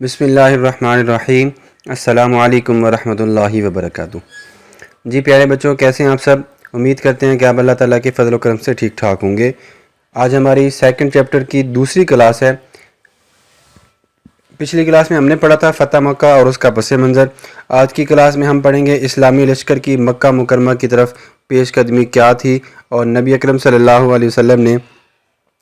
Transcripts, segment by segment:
بسم اللہ الرحمن الرحیم۔ السلام علیکم ورحمۃ اللہ وبرکاتہ۔ جی پیارے بچوں، کیسے ہیں آپ سب؟ امید کرتے ہیں کہ آپ اللہ تعالیٰ کے فضل و کرم سے ٹھیک ٹھاک ہوں گے۔ آج ہماری سیکنڈ چیپٹر کی دوسری کلاس ہے۔ پچھلی کلاس میں ہم نے پڑھا تھا فتح مکہ اور اس کا پس منظر۔ آج کی کلاس میں ہم پڑھیں گے اسلامی لشکر کی مکہ مکرمہ کی طرف پیش قدمی کیا تھی، اور نبی اکرم صلی اللہ علیہ وسلم نے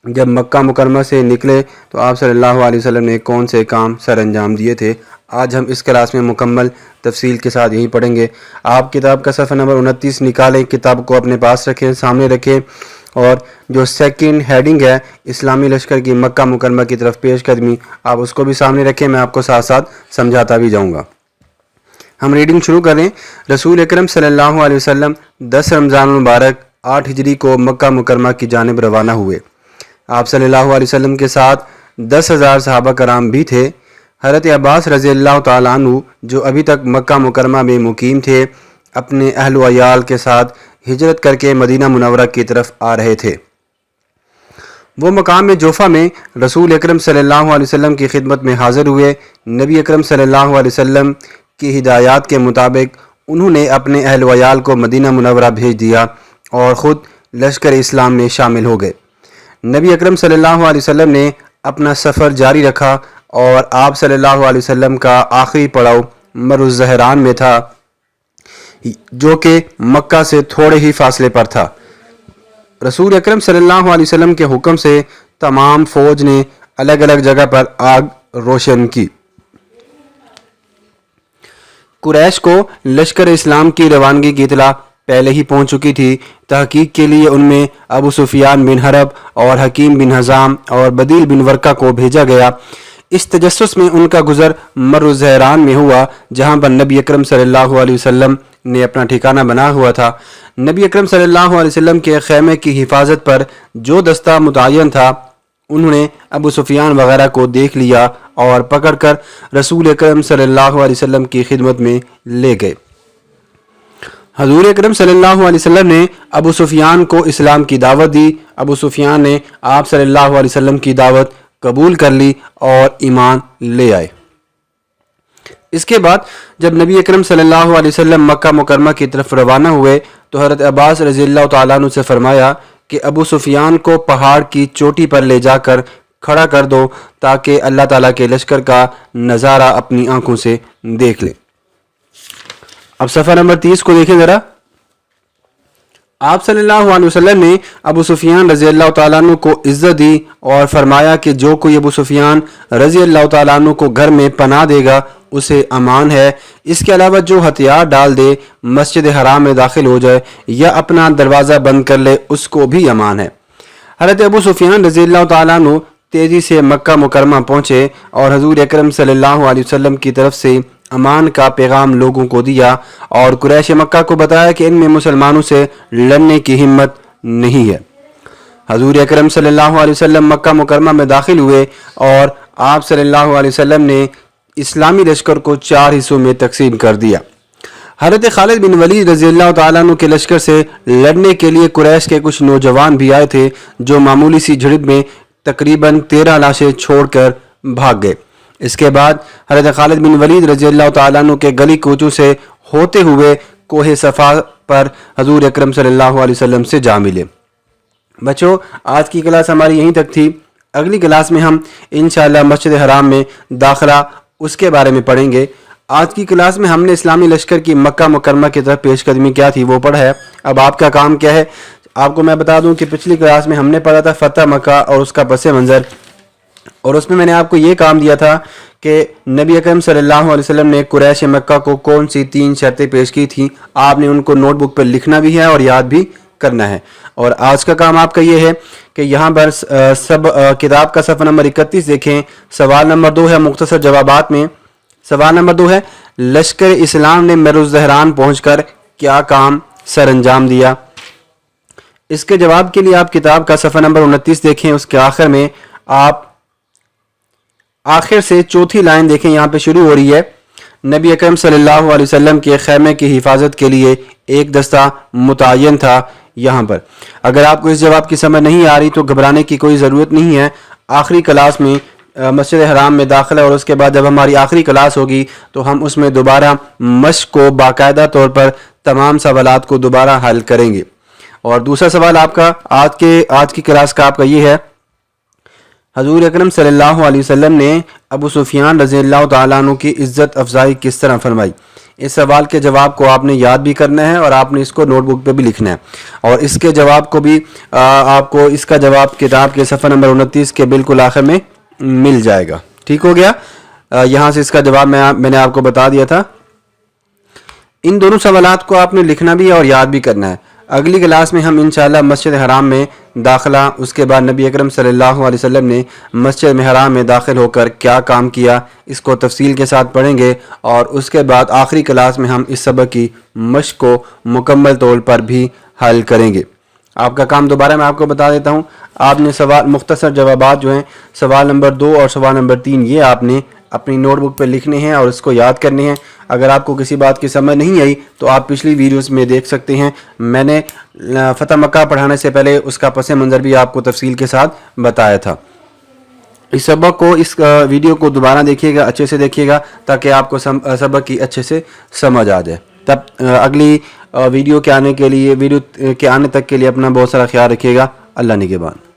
جب مکہ مکرمہ سے نکلے تو آپ صلی اللہ علیہ وسلم نے کون سے کام سر انجام دیے تھے۔ آج ہم اس کلاس میں مکمل تفصیل کے ساتھ یہی پڑھیں گے۔ آپ کتاب کا صفحہ نمبر 29 نکالیں، کتاب کو اپنے پاس رکھیں، سامنے رکھیں، اور جو سیکنڈ ہیڈنگ ہے اسلامی لشکر کی مکہ مکرمہ کی طرف پیش قدمی، آپ اس کو بھی سامنے رکھیں، میں آپ کو ساتھ ساتھ سمجھاتا بھی جاؤں گا۔ ہم ریڈنگ شروع کریں۔ رسول اکرم صلی اللہ علیہ وسلم 10 رمضان المبارک 8 ہجری کو مکہ مکرمہ کی جانب روانہ ہوئے۔ آپ صلی اللہ علیہ وسلم کے ساتھ 10,000 صحابہ کرام بھی تھے۔ حضرت عباس رضی اللہ تعالیٰ عنہ جو ابھی تک مکہ مکرمہ میں مقیم تھے، اپنے اہل و عیال کے ساتھ ہجرت کر کے مدینہ منورہ کی طرف آ رہے تھے۔ وہ مقام جوفہ میں رسول اکرم صلی اللہ علیہ وسلم کی خدمت میں حاضر ہوئے۔ نبی اکرم صلی اللہ علیہ وسلم کی ہدایات کے مطابق انہوں نے اپنے اہل و عیال کو مدینہ منورہ بھیج دیا اور خود لشکر اسلام میں شامل ہو گئے۔ نبی اکرم صلی اللہ علیہ وسلم نے اپنا سفر جاری رکھا، اور آپ صلی اللہ علیہ وسلم کا آخری پڑاؤ مر الزہران میں تھا، جو کہ مکہ سے تھوڑے ہی فاصلے پر تھا۔ رسول اکرم صلی اللہ علیہ وسلم کے حکم سے تمام فوج نے الگ الگ جگہ پر آگ روشن کی۔ قریش کو لشکر اسلام کی روانگی کی اطلاع پہلے ہی پہنچ چکی تھی۔ تحقیق کے لیے ان میں ابو سفیان بن حرب اور حکیم بن حزام اور بدیل بن ورقہ کو بھیجا گیا۔ اس تجسس میں ان کا گزر مر الزہران میں ہوا، جہاں پر نبی اکرم صلی اللہ علیہ وسلم نے اپنا ٹھکانہ بنا ہوا تھا۔ نبی اکرم صلی اللہ علیہ وسلم کے خیمے کی حفاظت پر جو دستہ متعین تھا، انہوں نے ابو سفیان وغیرہ کو دیکھ لیا اور پکڑ کر رسول اکرم صلی اللہ علیہ وسلم کی خدمت میں لے گئے۔ حضور اکرم صلی اللہ علیہ وسلم نے ابو سفیان کو اسلام کی دعوت دی۔ ابو سفیان نے آپ صلی اللہ علیہ وسلم کی دعوت قبول کر لی اور ایمان لے آئے۔ اس کے بعد جب نبی اکرم صلی اللہ علیہ وسلم مکہ مکرمہ کی طرف روانہ ہوئے تو حضرت عباس رضی اللہ تعالیٰ عنہ سے فرمایا کہ ابو سفیان کو پہاڑ کی چوٹی پر لے جا کر کھڑا کر دو تاکہ اللہ تعالیٰ کے لشکر کا نظارہ اپنی آنکھوں سے دیکھ لے۔ اب صفحہ نمبر 30 کو دیکھیں ذرا۔ آپ صلی اللہ علیہ وسلم نے ابو سفیان رضی اللہ تعالیٰ عنہ کو عزت دی اور فرمایا کہ جو کوئی ابو سفیان رضی اللہ تعالیٰ عنہ کو گھر میں پناہ دے گا اسے امان ہے۔ اس کے علاوہ جو ہتھیار ڈال دے، مسجد حرام میں داخل ہو جائے یا اپنا دروازہ بند کر لے، اس کو بھی امان ہے۔ حضرت ابو سفیان رضی اللہ تعالیٰ عنہ تیزی سے مکہ مکرمہ پہنچے اور حضور اکرم صلی اللہ علیہ وسلم کی طرف سے امان کا پیغام لوگوں کو دیا، اور قریش مکہ کو بتایا کہ ان میں مسلمانوں سے لڑنے کی ہمت نہیں ہے۔ حضور اکرم صلی اللہ علیہ وسلم مکہ مکرمہ میں داخل ہوئے اور آپ صلی اللہ علیہ وسلم نے اسلامی لشکر کو 4 حصوں میں تقسیم کر دیا۔ حضرت خالد بن ولید رضی اللہ تعالیٰ عنہ کے لشکر سے لڑنے کے لیے قریش کے کچھ نوجوان بھی آئے تھے، جو معمولی سی جھڑپ میں تقریباً 13 لاشیں چھوڑ کر بھاگ گئے۔ اس کے بعد حضرت خالد بن ولید رضی اللہ تعالیٰ عنہ کے گلی کوچوں سے ہوتے ہوئے کوہ صفا پر حضور اکرم صلی اللہ علیہ وسلم سے جا ملے۔ بچوں، آج کی کلاس ہماری یہیں تک تھی۔ اگلی کلاس میں ہم انشاءاللہ مسجد حرام میں داخلہ اس کے بارے میں پڑھیں گے۔ آج کی کلاس میں ہم نے اسلامی لشکر کی مکہ مکرمہ کی طرف پیش قدمی کیا تھی وہ پڑھا ہے۔ اب آپ کا کام کیا ہے؟ آپ کو میں بتا دوں کہ پچھلی کلاس میں ہم نے پڑھا تھا فتح مکہ اور اس کا پس منظر، اور اس میں میں نے آپ کو یہ کام دیا تھا کہ نبی اکرم صلی اللہ علیہ وسلم نے قریش مکہ کو کون سی 3 شرطیں پیش کی تھیں۔ آپ نے ان کو نوٹ بک پر لکھنا بھی ہے اور یاد بھی کرنا ہے۔ اور آج کا کام آپ کا یہ ہے کہ یہاں پر سب کتاب کا صفحہ نمبر 31 دیکھیں۔ سوال نمبر 2 ہے مختصر جوابات میں۔ سوال نمبر 2 ہے لشکر اسلام نے مر الزہران پہنچ کر کیا کام سر انجام دیا؟ اس کے جواب کے لیے آپ کتاب کا صفحہ نمبر 29 دیکھیں۔ اس کے آخر میں آپ آخر سے چوتھی لائن دیکھیں، یہاں پہ شروع ہو رہی ہے، نبی اکرم صلی اللہ علیہ وسلم کے خیمے کی حفاظت کے لیے ایک دستہ متعین تھا۔ یہاں پر اگر آپ کو اس جواب کی سمجھ نہیں آ رہی تو گھبرانے کی کوئی ضرورت نہیں ہے۔ آخری کلاس میں مسجد حرام میں داخلہ اور اس کے بعد جب ہماری آخری کلاس ہوگی تو ہم اس میں دوبارہ مشق کو باقاعدہ طور پر تمام سوالات کو دوبارہ حل کریں گے۔ اور دوسرا سوال آپ کا آج کی کلاس کا آپ کا یہ ہے، حضور اکرم صلی اللہ علیہ وسلم نے ابو سفیان رضی اللہ تعالیٰ عنہ کی عزت افزائی کس طرح فرمائی؟ اس سوال کے جواب کو آپ نے یاد بھی کرنا ہے اور آپ نے اس کو نوٹ بک پہ بھی لکھنا ہے، اور اس کے جواب کو بھی آپ کو اس کا جواب کتاب کے صفحہ نمبر 29 کے بالکل آخر میں مل جائے گا۔ ٹھیک ہو گیا؟ یہاں سے اس کا جواب میں نے آپ کو بتا دیا تھا۔ ان دونوں سوالات کو آپ نے لکھنا بھی ہے اور یاد بھی کرنا ہے۔ اگلی کلاس میں ہم انشاءاللہ مسجد حرام میں داخلہ، اس کے بعد نبی اکرم صلی اللہ علیہ وسلم نے مسجد حرام میں داخل ہو کر کیا کام کیا، اس کو تفصیل کے ساتھ پڑھیں گے، اور اس کے بعد آخری کلاس میں ہم اس سبق کی مشق کو مکمل طور پر بھی حل کریں گے۔ آپ کا کام دوبارہ میں آپ کو بتا دیتا ہوں، آپ نے سوال مختصر جوابات جو ہیں سوال نمبر 2 اور سوال نمبر 3 یہ آپ نے اپنی نوٹ بک پہ لکھنے ہیں اور اس کو یاد کرنے ہیں۔ اگر آپ کو کسی بات کی سمجھ نہیں آئی تو آپ پچھلی ویڈیوز میں دیکھ سکتے ہیں، میں نے فتح مکہ پڑھانے سے پہلے اس کا پس منظر بھی آپ کو تفصیل کے ساتھ بتایا تھا۔ اس سبق کو، اس ویڈیو کو دوبارہ دیکھیے گا، اچھے سے دیکھیے گا تاکہ آپ کو سبق کی اچھے سے سمجھ آ جائے۔ تب اگلی ویڈیو کے آنے تک کے لیے اپنا بہت سارا خیال رکھیے گا۔ اللہ نگہبان۔